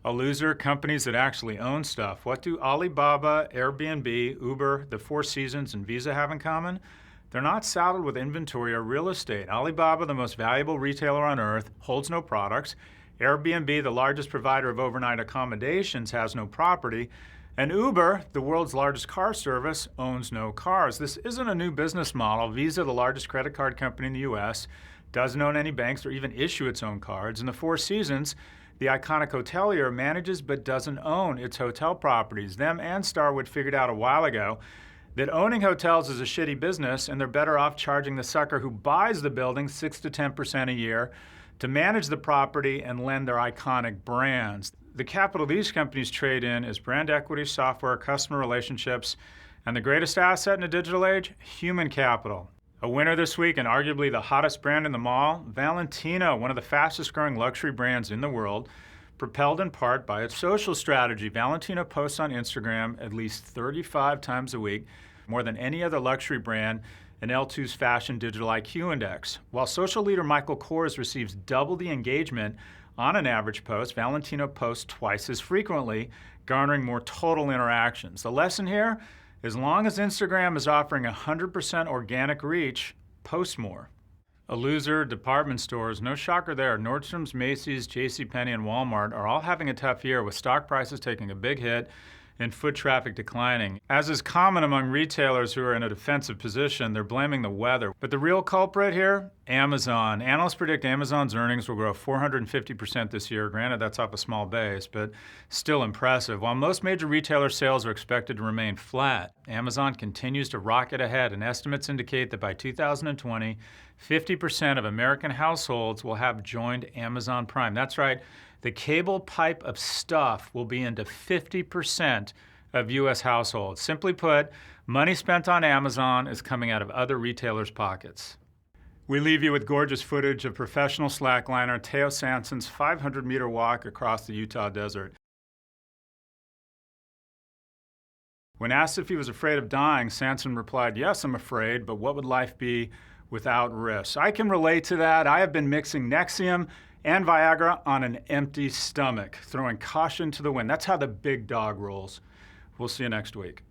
A loser, companies that actually own stuff. What do Alibaba, Airbnb, Uber, the Four Seasons, and Visa have in common? They're not saddled with inventory or real estate. Alibaba, the most valuable retailer on earth, holds no products. Airbnb, the largest provider of overnight accommodations, has no property. And Uber, the world's largest car service, owns no cars. This isn't a new business model. Visa, the largest credit card company in the US, doesn't own any banks or even issue its own cards. And the Four Seasons, the iconic hotelier, manages but doesn't own its hotel properties. Them and Starwood figured out a while ago that owning hotels is a shitty business, and they're better off charging the sucker who buys the building 6 to 10% a year to manage the property and lend their iconic brands. The capital these companies trade in is brand equity, software, customer relationships, and the greatest asset in a digital age, human capital. A winner this week, and arguably the hottest brand in the mall, Valentino, one of the fastest growing luxury brands in the world, propelled in part by its social strategy. Valentino posts on Instagram at least 35 times a week, more than any other luxury brand in L2's Fashion Digital IQ Index. While social leader Michael Kors receives double the engagement on an average post, Valentino posts twice as frequently, garnering more total interactions. The lesson here: as long as Instagram is offering 100% organic reach, post more. A loser, department stores, no shocker there. Nordstrom's, Macy's, JCPenney, and Walmart are all having a tough year, with stock prices taking a big hit and foot traffic declining. As is common among retailers who are in a defensive position, they're blaming the weather. But the real culprit here? Amazon. Analysts predict Amazon's earnings will grow 450% this year. Granted, that's off a small base, but still impressive. While most major retailer sales are expected to remain flat, Amazon continues to rocket ahead, and estimates indicate that by 2020, 50% of American households will have joined Amazon Prime. That's right. The cable pipe of stuff will be into 50% of US households. Simply put, money spent on Amazon is coming out of other retailers' pockets. We leave you with gorgeous footage of professional slackliner Teo Sanson's 500-meter walk across the Utah desert. When asked if he was afraid of dying, Sanson replied, "Yes, I'm afraid, but what would life be without risks?" I can relate to that. I have been mixing Nexium and Viagra on an empty stomach, throwing caution to the wind. That's how the big dog rolls. We'll see you next week.